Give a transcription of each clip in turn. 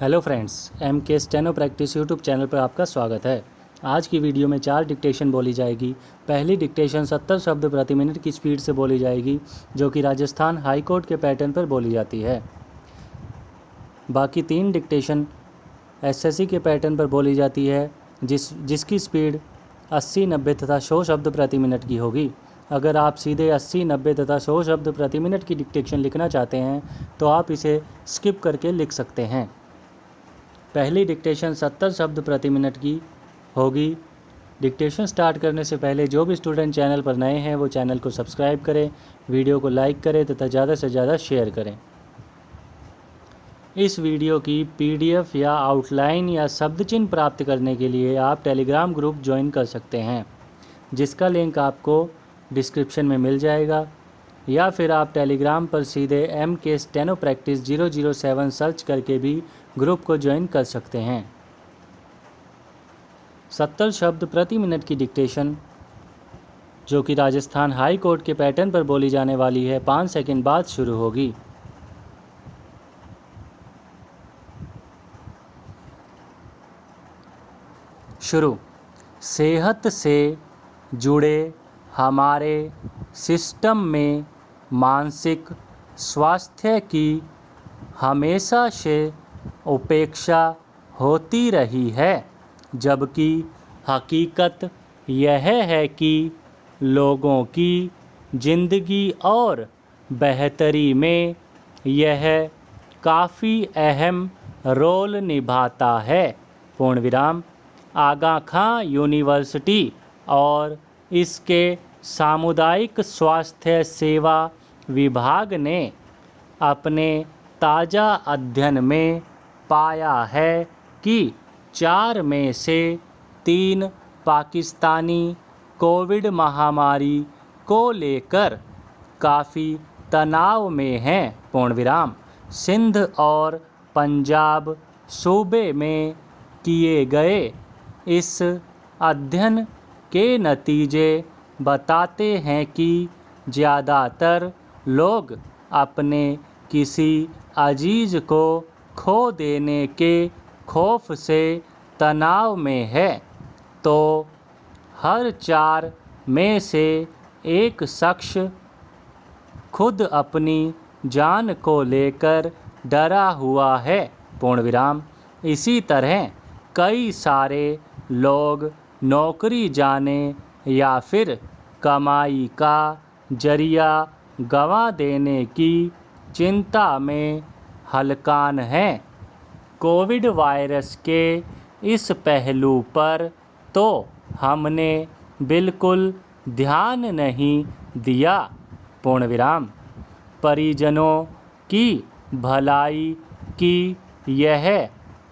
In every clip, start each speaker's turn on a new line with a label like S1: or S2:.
S1: Hello friends, M के steno practice YouTube channel पर आपका स्वागत है। आज की वीडियो में 4 डिक्टेशन बोली जाएगी। पहली डिक्टेशन 70 शब्द प्रति मिनट की स्पीड से बोली जाएगी, जो कि राजस्थान हाई कोर्ट के पैटर्न पर बोली जाती है। बाकी 3 डिक्टेशन एसएससी के पैटर्न पर बोली जाती है, जिसकी स्पीड 80, 90 तथा 100 शब्द प्रति मिनट की होगी। अगर आप सीधे 80, 90 तथा 100 शब्द प्रति मिनट की डिक्टेशन लिखना चाहते हैं तो आप इसे स्किप करके लिख सकते हैं। पहली डिक्टेशन 70 शब्द प्रति मिनट की होगी। डिक्टेशन स्टार्ट करने से पहले जो भी स्टूडेंट चैनल पर नए हैं वो चैनल को सब्सक्राइब करें, वीडियो को लाइक करें तथा ज़्यादा से ज़्यादा शेयर करें। इस वीडियो की पीडीएफ या आउटलाइन या शब्द चिन्ह प्राप्त करने के लिए आप टेलीग्राम ग्रुप ज्वाइन कर सकते हैं, जिसका लिंक आपको डिस्क्रिप्शन में मिल जाएगा, या फिर आप टेलीग्राम पर सीधे एम के स्टेनो प्रैक्टिस 007 सर्च करके भी ग्रुप को ज्वाइन कर सकते हैं। 70 शब्द प्रति मिनट की डिक्टेशन, जो कि राजस्थान हाई कोर्ट के पैटर्न पर बोली जाने वाली है, 5 सेकंड बाद शुरू होगी। शुरू। सेहत से जुड़े हमारे सिस्टम में मानसिक स्वास्थ्य की हमेशा से उपेक्षा होती रही है, जबकि हकीकत यह है कि लोगों की ज़िंदगी और बेहतरी में यह काफ़ी अहम रोल निभाता है। पूर्ण विराम। आगा खां यूनिवर्सिटी और इसके सामुदायिक स्वास्थ्य सेवा विभाग ने अपने ताज़ा अध्ययन में पाया है कि 4 में से 3 पाकिस्तानी कोविड महामारी को लेकर काफ़ी तनाव में हैं। पूर्ण विराम। सिंध और पंजाब सूबे में किए गए इस अध्ययन के नतीजे बताते हैं कि ज़्यादातर लोग अपने किसी अजीज़ को खो देने के खौफ से तनाव में है, तो हर 4 में से 1 शख्स खुद अपनी जान को लेकर डरा हुआ है। पूर्ण विराम। इसी तरह कई सारे लोग नौकरी जाने या फिर कमाई का जरिया गंवा देने की चिंता में हलकान हैं। कोविड वायरस के इस पहलू पर तो हमने बिल्कुल ध्यान नहीं दिया। पूर्ण विराम। परिजनों की भलाई की यह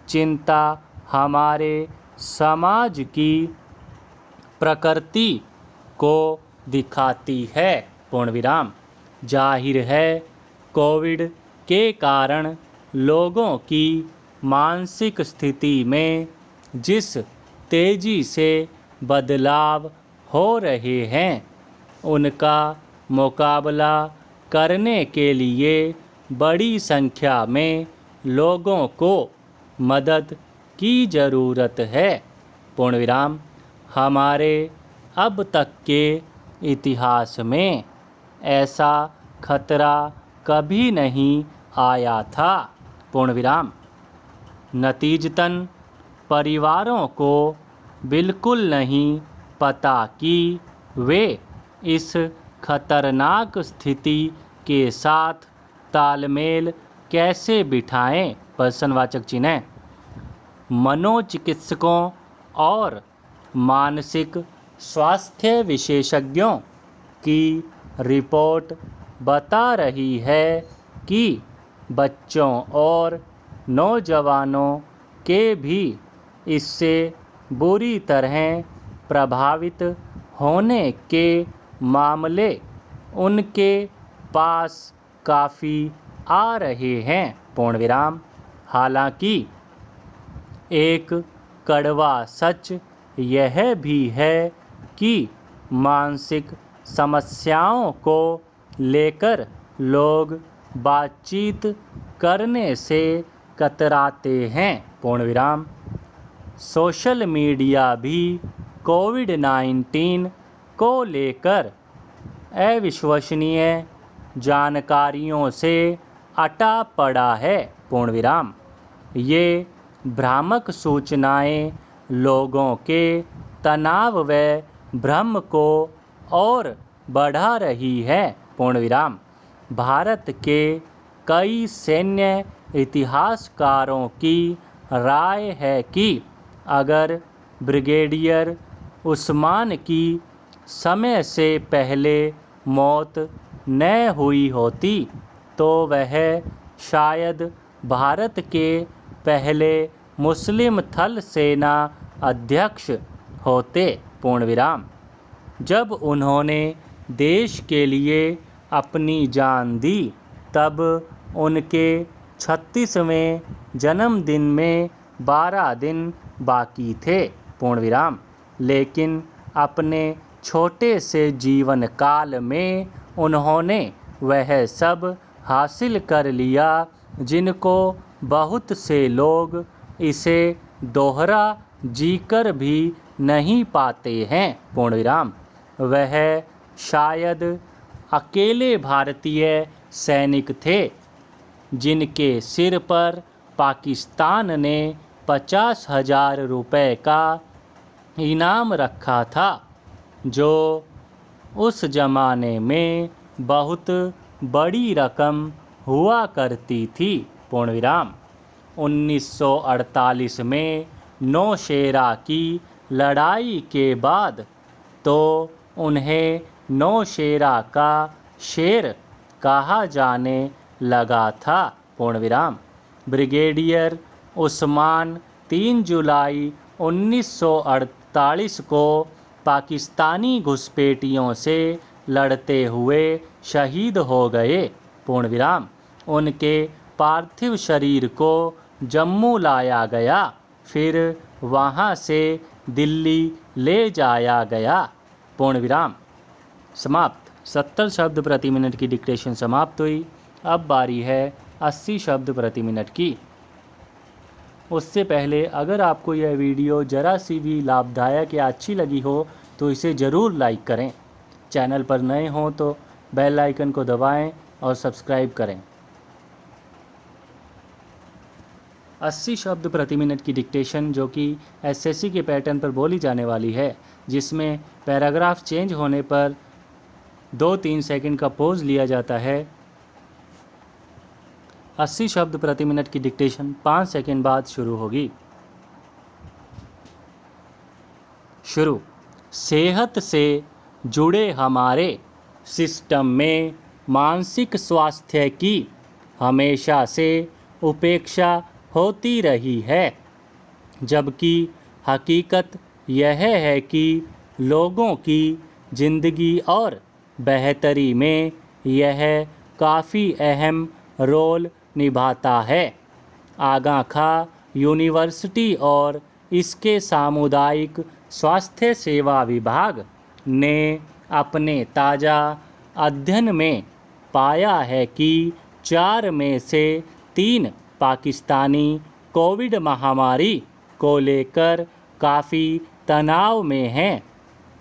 S1: चिंता हमारे समाज की प्रकृति को दिखाती है। पूर्ण विराम। जाहिर है, कोविड के कारण लोगों की मानसिक स्थिति में जिस तेज़ी से बदलाव हो रहे हैं, उनका मुकाबला करने के लिए बड़ी संख्या में लोगों को मदद की ज़रूरत है। पूर्ण विराम। हमारे अब तक के इतिहास में ऐसा खतरा कभी नहीं आया था। पूर्ण विराम। नतीजतन परिवारों को बिल्कुल नहीं पता कि वे इस खतरनाक स्थिति के साथ तालमेल कैसे बिठाएं। प्रश्नवाचक चिन्ह। मनोचिकित्सकों और मानसिक स्वास्थ्य विशेषज्ञों की रिपोर्ट बता रही है कि बच्चों और नौजवानों के भी इससे बुरी तरह प्रभावित होने के मामले उनके पास काफ़ी आ रहे हैं। पूर्ण विराम। हालांकि एक कड़वा सच यह भी है कि मानसिक समस्याओं को लेकर लोग बातचीत करने से कतराते हैं। पूर्ण विराम। सोशल मीडिया भी कोविड-19 को लेकर अविश्वसनीय जानकारियों से अटा पड़ा है। पूर्ण विराम। ये भ्रामक सूचनाएं लोगों के तनाव व भ्रम को और बढ़ा रही है। पूर्ण विराम। भारत के कई सैन्य इतिहासकारों की राय है कि अगर ब्रिगेडियर उस्मान की समय से पहले मौत न हुई होती तो वह शायद भारत के पहले मुस्लिम थल सेना अध्यक्ष होते। पूर्ण विराम। जब उन्होंने देश के लिए अपनी जान दी तब उनके 36वें जन्मदिन में 12 दिन बाकी थे। पूर्ण विराम। लेकिन अपने छोटे से जीवन काल में उन्होंने वह सब हासिल कर लिया जिनको बहुत से लोग इसे दोहरा जीकर भी नहीं पाते हैं। पूर्ण विराम। वह शायद अकेले भारतीय सैनिक थे जिनके सिर पर पाकिस्तान ने 50,000 रुपये का इनाम रखा था, जो उस ज़माने में बहुत बड़ी रकम हुआ करती थी। पूर्ण विराम। 1948 में नौशेरा की लड़ाई के बाद तो उन्हें नौशेरा का शेर कहा जाने लगा था। पूर्ण विराम। ब्रिगेडियर उस्मान 3 जुलाई 1948 को पाकिस्तानी घुसपैठियों से लड़ते हुए शहीद हो गए। पूर्ण विराम। उनके पार्थिव शरीर को जम्मू लाया गया, फिर वहां से दिल्ली ले जाया गया। पूर्ण विराम। समाप्त। 70 शब्द प्रति मिनट की डिक्टेशन समाप्त हुई। अब बारी है 80 शब्द प्रति मिनट की। उससे पहले अगर आपको यह वीडियो ज़रा सी भी लाभदायक या अच्छी लगी हो तो इसे ज़रूर लाइक करें। चैनल पर नए हों तो बेल आइकन को दबाएं और सब्सक्राइब करें। 80 शब्द प्रति मिनट की डिक्टेशन जो कि एसएससी के पैटर्न पर बोली जाने वाली है, जिसमें पैराग्राफ चेंज होने पर 2-3 सेकंड का पॉज लिया जाता है। 80 शब्द प्रति मिनट की डिक्टेशन 5 सेकंड बाद शुरू होगी। शुरू। सेहत से जुड़े हमारे सिस्टम में मानसिक स्वास्थ्य की हमेशा से उपेक्षा होती रही है, जबकि हकीकत यह है कि लोगों की ज़िंदगी और बेहतरी में यह काफ़ी अहम रोल निभाता है। आगा खां यूनिवर्सिटी और इसके सामुदायिक स्वास्थ्य सेवा विभाग ने अपने ताज़ा अध्ययन में पाया है कि 4 में से 3 पाकिस्तानी कोविड महामारी को लेकर काफ़ी तनाव में हैं।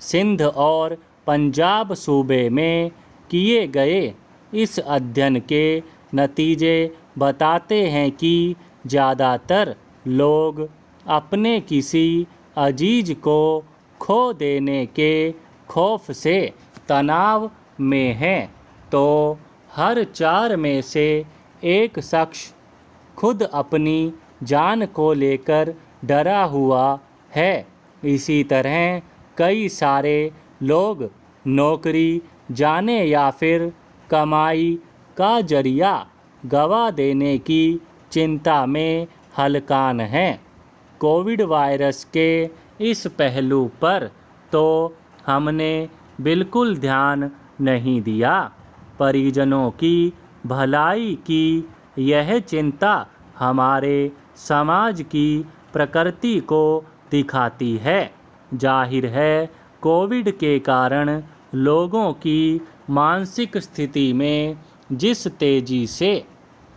S1: सिंध और पंजाब सूबे में किए गए इस अध्ययन के नतीजे बताते हैं कि ज़्यादातर लोग अपने किसी अजीज को खो देने के खौफ से तनाव में हैं, तो हर 4 में से 1 शख्स खुद अपनी जान को लेकर डरा हुआ है। इसी तरह कई सारे लोग नौकरी जाने या फिर कमाई का जरिया गंवा देने की चिंता में हलकान हैं। कोविड वायरस के इस पहलू पर तो हमने बिल्कुल ध्यान नहीं दिया। परिजनों की भलाई की यह चिंता हमारे समाज की प्रकृति को दिखाती है। जाहिर है कोविड के कारण लोगों की मानसिक स्थिति में जिस तेज़ी से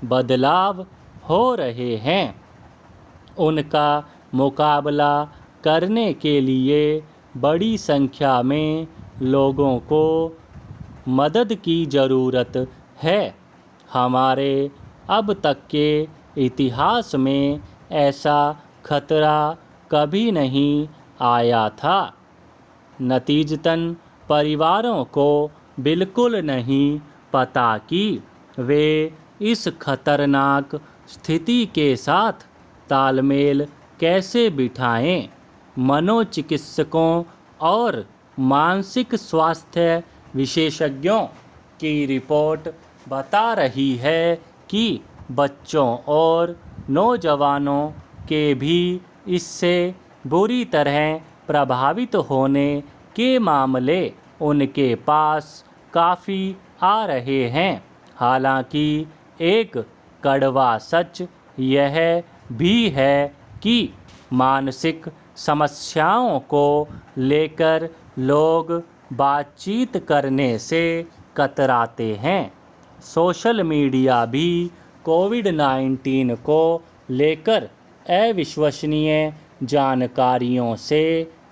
S1: बदलाव हो रहे हैं। उनका मुकाबला करने के लिए बड़ी संख्या में लोगों को मदद की ज़रूरत है। हमारे अब तक के इतिहास में ऐसा खतरा कभी नहीं आया था। नतीजतन परिवारों को बिल्कुल नहीं पता कि वे इस खतरनाक स्थिति के साथ तालमेल कैसे बिठाएं। मनोचिकित्सकों और मानसिक स्वास्थ्य विशेषज्ञों की रिपोर्ट बता रही है कि बच्चों और नौजवानों के भी इससे बुरी तरह प्रभावित होने के मामले उनके पास काफ़ी आ रहे हैं। हालांकि एक कड़वा सच यह भी है कि मानसिक समस्याओं को लेकर लोग बातचीत करने से कतराते हैं। सोशल मीडिया भी कोविड-19 को लेकर अविश्वसनीय जानकारियों से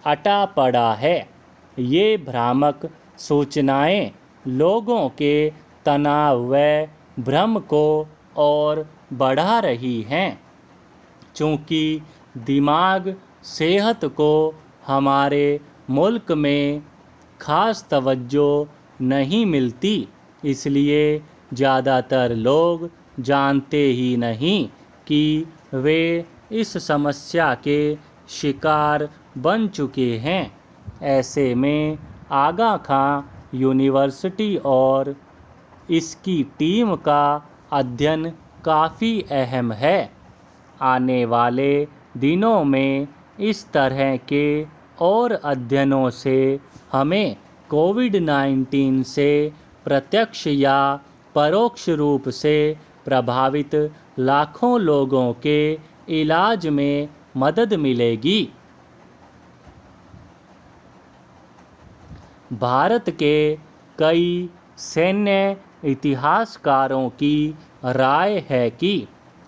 S1: अटा पड़ा है। ये भ्रामक सूचनाएं लोगों के तनाव व भ्रम को और बढ़ा रही हैं। चूँकि दिमाग सेहत को हमारे मुल्क में ख़ास तवज्जो नहीं मिलती, इसलिए ज़्यादातर लोग जानते ही नहीं कि वे इस समस्या के शिकार बन चुके हैं। ऐसे में आगा खां यूनिवर्सिटी और इसकी टीम का अध्ययन काफ़ी अहम है। आने वाले दिनों में इस तरह के और अध्ययनों से हमें कोविड-19 से प्रत्यक्ष या परोक्ष रूप से प्रभावित लाखों लोगों के इलाज में मदद मिलेगी। भारत के कई सैन्य इतिहासकारों की राय है कि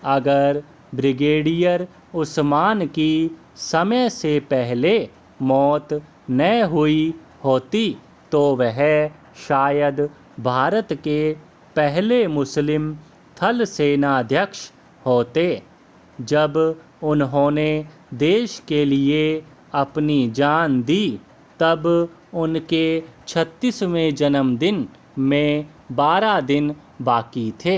S1: अगर ब्रिगेडियर उस्मान की समय से पहले मौत न हुई होती तो वह शायद भारत के पहले मुस्लिम थल सेनाध्यक्ष होते। जब उन्होंने देश के लिए अपनी जान दी तब उनके 36वें जन्मदिन में 12 दिन बाकी थे,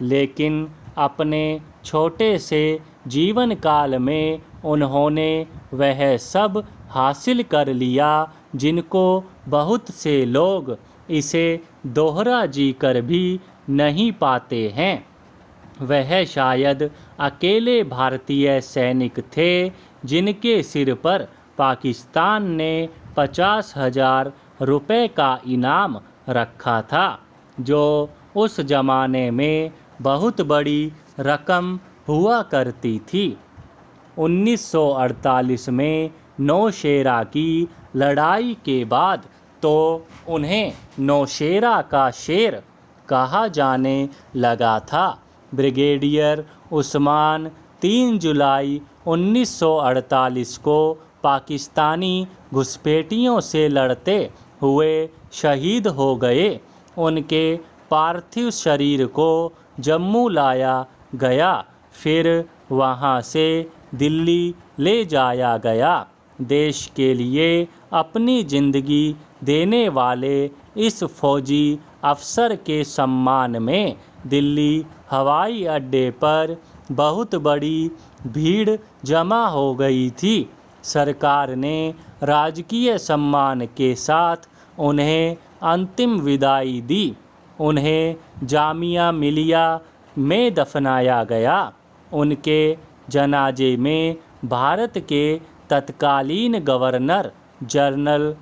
S1: लेकिन अपने छोटे से जीवन काल में उन्होंने वह सब हासिल कर लिया जिनको बहुत से लोग इसे दोहरा जी कर भी नहीं पाते हैं। वह शायद अकेले भारतीय सैनिक थे जिनके सिर पर पाकिस्तान ने 50,000 रुपये का इनाम रखा था, जो उस ज़माने में बहुत बड़ी रकम हुआ करती थी। 1948 में नौशेरा की लड़ाई के बाद तो उन्हें नौशेरा का शेर कहा जाने लगा था। ब्रिगेडियर उस्मान 3 जुलाई 1948 को पाकिस्तानी घुसपैठियों से लड़ते हुए शहीद हो गए। उनके पार्थिव शरीर को जम्मू लाया गया, फिर वहां से दिल्ली ले जाया गया। देश के लिए अपनी ज़िंदगी देने वाले इस फौजी अफसर के सम्मान में दिल्ली हवाई अड्डे पर बहुत बड़ी भीड़ जमा हो गई थी। सरकार ने राजकीय सम्मान के साथ उन्हें अंतिम विदाई दी। उन्हें जामिया मिलिया में दफनाया गया। उनके जनाजे में भारत के तत्कालीन गवर्नर जनरल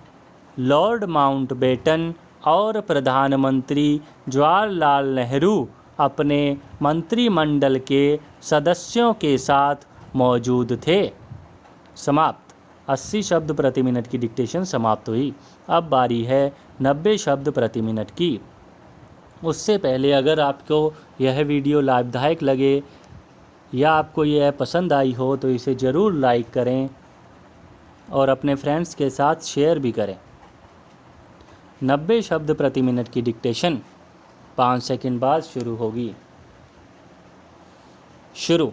S1: लॉर्ड माउंटबेटन और प्रधानमंत्री जवाहरलाल नेहरू अपने मंत्रिमंडल के सदस्यों के साथ मौजूद थे। समाप्त। 80 शब्द प्रति मिनट की डिक्टेशन समाप्त हुई। अब बारी है 90 शब्द प्रति मिनट की। उससे पहले अगर आपको यह वीडियो लाभदायक लगे या आपको ये ऐप पसंद आई हो तो इसे ज़रूर लाइक करें और अपने फ्रेंड्स के साथ शेयर भी करें। 90 शब्द प्रति मिनट की डिक्टेशन 5 सेकंड बाद शुरू होगी। शुरू।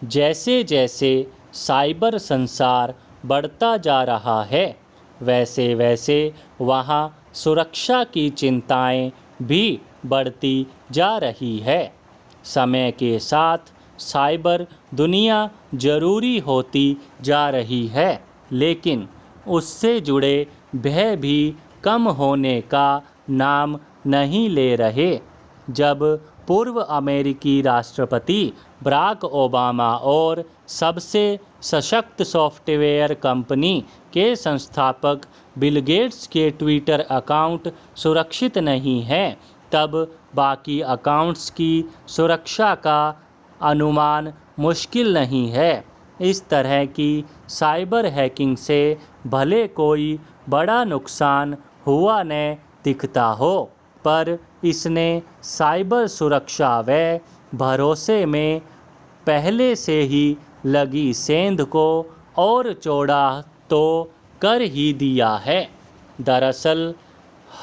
S1: जैसे जैसे साइबर संसार बढ़ता जा रहा है वैसे वैसे वहाँ सुरक्षा की चिंताएं भी बढ़ती जा रही है। समय के साथ साइबर दुनिया ज़रूरी होती जा रही है, लेकिन उससे जुड़े भय भी कम होने का नाम नहीं ले रहे। जब पूर्व अमेरिकी राष्ट्रपति बराक ओबामा और सबसे सशक्त सॉफ्टवेयर कंपनी के संस्थापक बिल गेट्स के ट्विटर अकाउंट सुरक्षित नहीं हैं, तब बाकी अकाउंट्स की सुरक्षा का अनुमान मुश्किल नहीं है। इस तरह की साइबर हैकिंग से भले कोई बड़ा नुकसान हुआ न दिखता हो, पर इसने साइबर सुरक्षा व भरोसे में पहले से ही लगी सेंध को और चौड़ा तो कर ही दिया है। दरअसल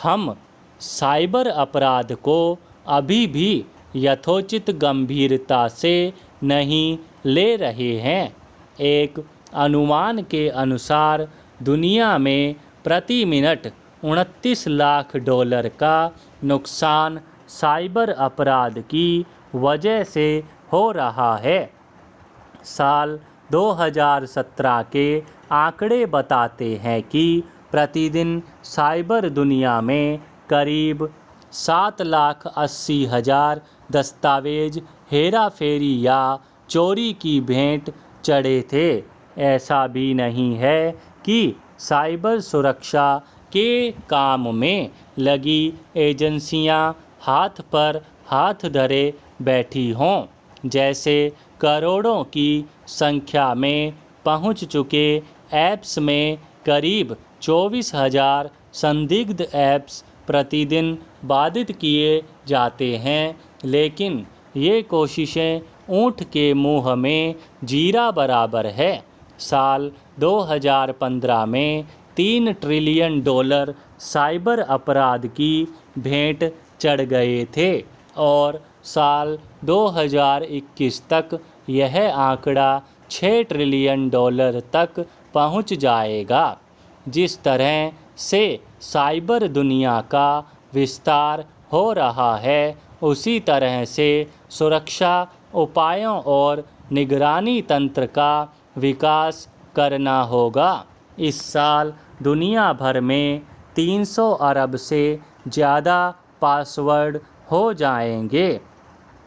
S1: हम साइबर अपराध को अभी भी यथोचित गंभीरता से नहीं ले रहे हैं। एक अनुमान के अनुसार दुनिया में प्रति मिनट 29 लाख डॉलर का नुकसान साइबर अपराध की वजह से हो रहा है। साल 2017 के आंकड़े बताते हैं कि प्रतिदिन साइबर दुनिया में करीब 7,80,000 दस्तावेज हेराफेरी या चोरी की भेंट चढ़े थे। ऐसा भी नहीं है कि साइबर सुरक्षा के काम में लगी एजेंसियां हाथ पर हाथ धरे बैठी हों। जैसे करोड़ों की संख्या में पहुंच चुके ऐप्स में करीब 24,000 संदिग्ध ऐप्स प्रतिदिन बाधित किए जाते हैं, लेकिन ये कोशिशें ऊँट के मुंह में जीरा बराबर है। साल 2015 में 3 ट्रिलियन डॉलर साइबर अपराध की भेंट चढ़ गए थे और साल 2021 तक यह आंकड़ा 6 ट्रिलियन डॉलर तक पहुंच जाएगा। जिस तरह से साइबर दुनिया का विस्तार हो रहा है, उसी तरह से सुरक्षा उपायों और निगरानी तंत्र का विकास करना होगा। इस साल दुनिया भर में 300 अरब से ज़्यादा पासवर्ड हो जाएंगे।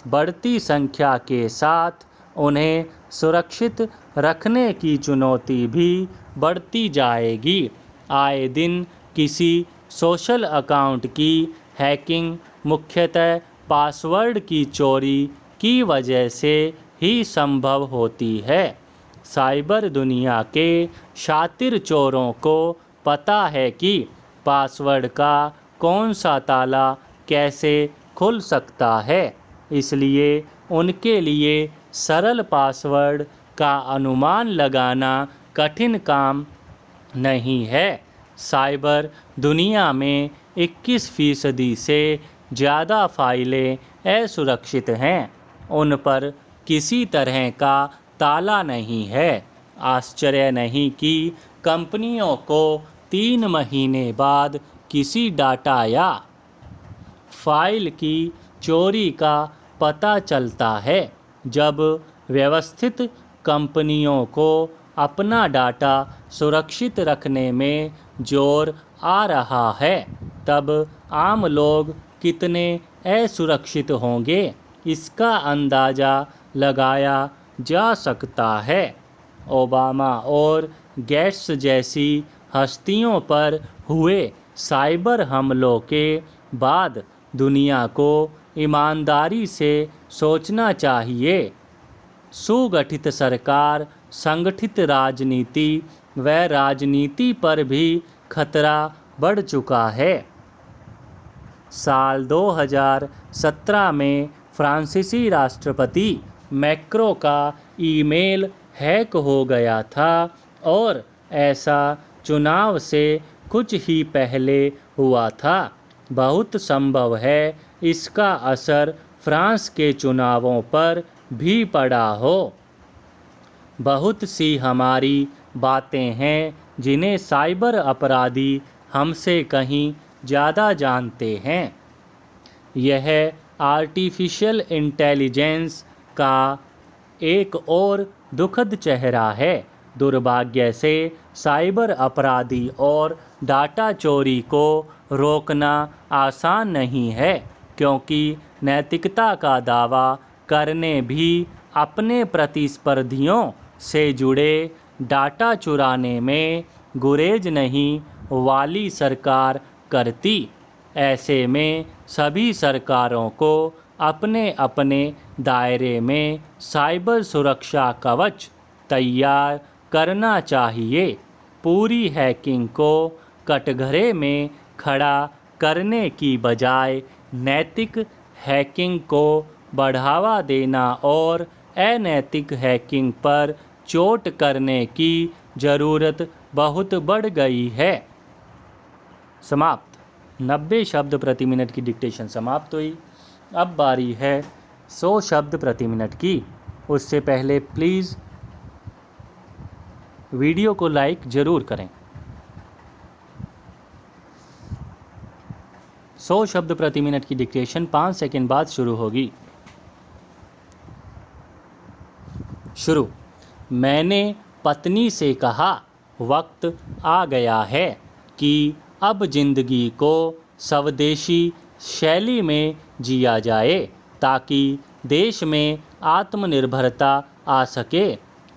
S1: बढ़ती संख्या के साथ उन्हें सुरक्षित रखने की चुनौती भी बढ़ती जाएगी। आए दिन किसी सोशल अकाउंट की हैकिंग मुख्यतः पासवर्ड की चोरी की वजह से ही संभव होती है। साइबर दुनिया के शातिर चोरों को पता है कि पासवर्ड का कौन सा ताला कैसे खुल सकता है, इसलिए उनके लिए सरल पासवर्ड का अनुमान लगाना कठिन काम नहीं है। साइबर दुनिया में 21% से ज़्यादा फाइलें असुरक्षित हैं, उन पर किसी तरह का ताला नहीं है। आश्चर्य नहीं कि कंपनियों को 3 महीने बाद किसी डाटा या फाइल की चोरी का पता चलता है। जब व्यवस्थित कंपनियों को अपना डाटा सुरक्षित रखने में जोर आ रहा है, तब आम लोग कितने असुरक्षित होंगे, इसका अंदाज़ा लगाया जा सकता है। ओबामा और गेट्स जैसी हस्तियों पर हुए साइबर हमलों के बाद दुनिया को ईमानदारी से सोचना चाहिए। सुगठित सरकार, संगठित राजनीति व राजनीति पर भी खतरा बढ़ चुका है। साल 2017 में फ्रांसीसी राष्ट्रपति मैक्रो का ईमेल हैक हो गया था और ऐसा चुनाव से कुछ ही पहले हुआ था। बहुत संभव है इसका असर फ्रांस के चुनावों पर भी पड़ा हो। बहुत सी हमारी बातें हैं जिन्हें साइबर अपराधी हमसे कहीं ज़्यादा जानते हैं। यह आर्टिफिशियल इंटेलिजेंस का एक और दुखद चेहरा है। दुर्भाग्य से साइबर अपराधी और डाटा चोरी को रोकना आसान नहीं है, क्योंकि नैतिकता का दावा करने भी अपने प्रतिस्पर्धियों से जुड़े डाटा चुराने में गुरेज नहीं वाली सरकार करती। ऐसे में सभी सरकारों को अपने अपने दायरे में साइबर सुरक्षा कवच तैयार करना चाहिए। पूरी हैकिंग को कटघरे में खड़ा करने की बजाय नैतिक हैकिंग को बढ़ावा देना और अनैतिक हैकिंग पर चोट करने की ज़रूरत बहुत बढ़ गई है। समाप्त। 90 शब्द प्रति मिनट की डिक्टेशन समाप्त हुई। अब बारी है 100 शब्द प्रति मिनट की। उससे पहले प्लीज़ वीडियो को लाइक ज़रूर करें। 100 शब्द प्रति मिनट की डिक्टेशन 5 सेकंड बाद शुरू होगी। शुरू। मैंने पत्नी से कहा, वक्त आ गया है कि अब जिंदगी को स्वदेशी शैली में जिया जाए, ताकि देश में आत्मनिर्भरता आ सके।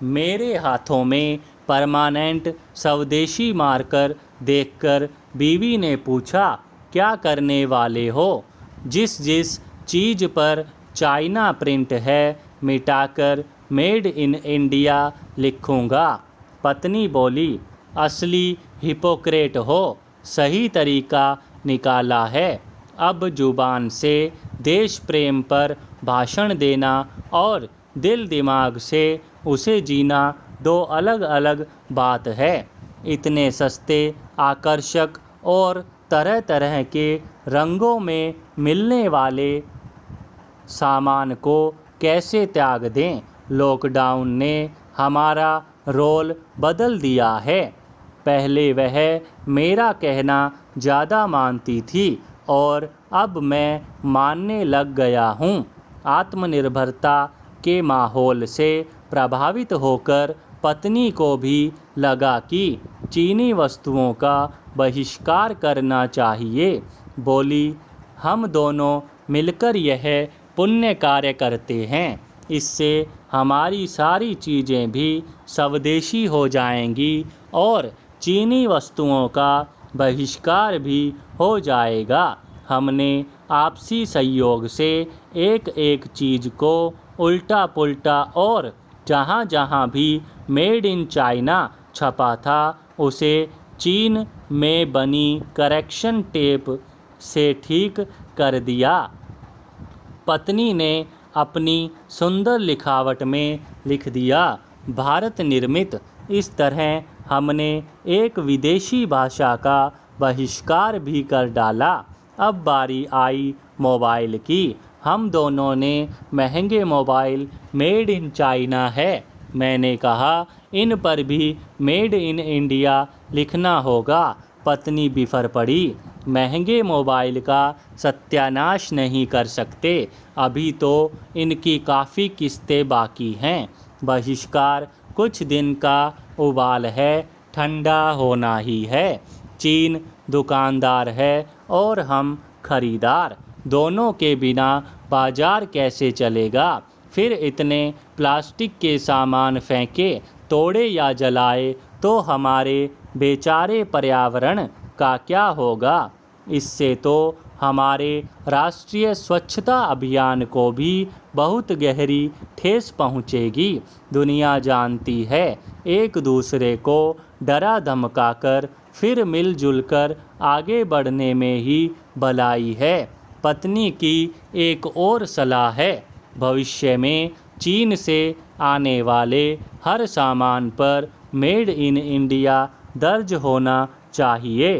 S1: मेरे हाथों में परमानेंट स्वदेशी मार्कर देखकर बीवी ने पूछा, क्या करने वाले हो? जिस जिस चीज़ पर चाइना प्रिंट है मिटाकर मेड इन इंडिया लिखूँगा। पत्नी बोली, असली हिपोक्रेट हो, सही तरीका निकाला है। अब जुबान से देश प्रेम पर भाषण देना और दिल दिमाग से उसे जीना दो अलग अलग बात है। इतने सस्ते, आकर्षक और तरह तरह के रंगों में मिलने वाले सामान को कैसे त्याग दें? लॉकडाउन ने हमारा रोल बदल दिया है। पहले वह मेरा कहना ज़्यादा मानती थी और अब मैं मानने लग गया हूँ। आत्मनिर्भरता के माहौल से प्रभावित होकर पत्नी को भी लगा कि चीनी वस्तुओं का बहिष्कार करना चाहिए। बोली, हम दोनों मिलकर यह पुण्य कार्य करते हैं। इससे हमारी सारी चीज़ें भी स्वदेशी हो जाएंगी और चीनी वस्तुओं का बहिष्कार भी हो जाएगा। हमने आपसी सहयोग से एक एक चीज़ को उल्टा पुल्टा और जहाँ जहाँ भी मेड इन चाइना छपा था उसे चीन में बनी करेक्शन टेप से ठीक कर दिया। पत्नी ने अपनी सुंदर लिखावट में लिख दिया, भारत निर्मित। इस तरह हमने एक विदेशी भाषा का बहिष्कार भी कर डाला। अब बारी आई मोबाइल की। हम दोनों ने महंगे मोबाइल मेड इन चाइना है। मैंने कहा, इन पर भी मेड इन इंडिया लिखना होगा। पत्नी बिफर पड़ी, महंगे मोबाइल का सत्यानाश नहीं कर सकते, अभी तो इनकी काफ़ी किस्तें बाकी हैं। बहिष्कार कुछ दिन का उबाल है, ठंडा होना ही है। चीन दुकानदार है और हम खरीदार, दोनों के बिना बाजार कैसे चलेगा? फिर इतने प्लास्टिक के सामान फेंके, तोड़े या जलाए तो हमारे बेचारे पर्यावरण का क्या होगा? इससे तो हमारे राष्ट्रीय स्वच्छता अभियान को भी बहुत गहरी ठेस पहुँचेगी। दुनिया जानती है, एक दूसरे को डरा धमकाकर फिर मिलजुल कर आगे बढ़ने में ही भलाई है। पत्नी की एक और सलाह है, भविष्य में चीन से आने वाले हर सामान पर मेड इन इंडिया दर्ज होना चाहिए।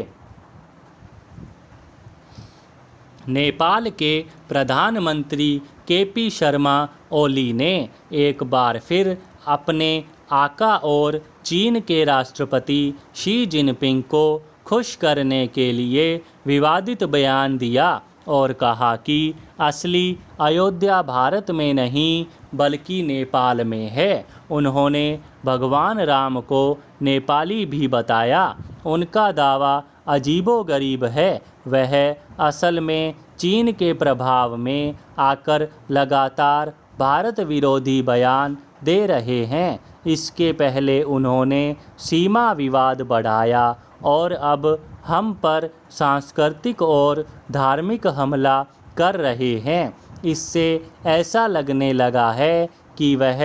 S1: नेपाल के प्रधानमंत्री केपी शर्मा ओली ने एक बार फिर अपने आका और चीन के राष्ट्रपति शी जिनपिंग को खुश करने के लिए विवादित बयान दिया और कहा कि असली अयोध्या भारत में नहीं बल्कि नेपाल में है। उन्होंने भगवान राम को नेपाली भी बताया। उनका दावा अजीबोगरीब है। वह असल में चीन के प्रभाव में आकर लगातार भारत विरोधी बयान दे रहे हैं। इसके पहले उन्होंने सीमा विवाद बढ़ाया और अब हम पर सांस्कृतिक और धार्मिक हमला कर रहे हैं। इससे ऐसा लगने लगा है कि वह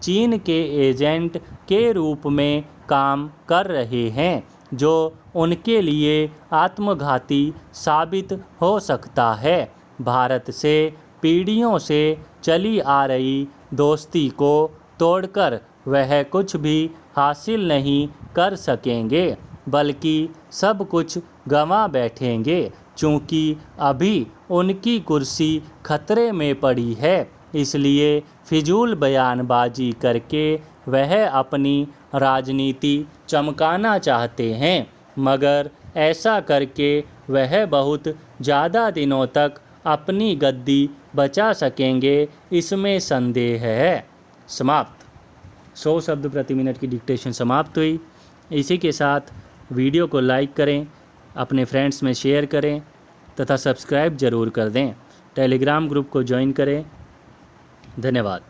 S1: चीन के एजेंट के रूप में काम कर रहे हैं, जो उनके लिए आत्मघाती साबित हो सकता है। भारत से पीढ़ियों से चली आ रही दोस्ती को तोड़कर वह कुछ भी हासिल नहीं कर सकेंगे, बल्कि सब कुछ गंवा बैठेंगे, क्योंकि अभी उनकी कुर्सी खतरे में पड़ी है। इसलिए फिजूल बयानबाजी करके वह अपनी राजनीति चमकाना चाहते हैं, मगर ऐसा करके वह बहुत ज़्यादा दिनों तक अपनी गद्दी बचा सकेंगे, इसमें संदेह है। समाप्त। 100 शब्द प्रति मिनट की डिक्टेशन समाप्त हुई। इसी के साथ वीडियो को लाइक करें, अपने फ्रेंड्स में शेयर करें तथा सब्सक्राइब ज़रूर कर दें। टेलीग्राम ग्रुप को ज्वाइन करें। धन्यवाद।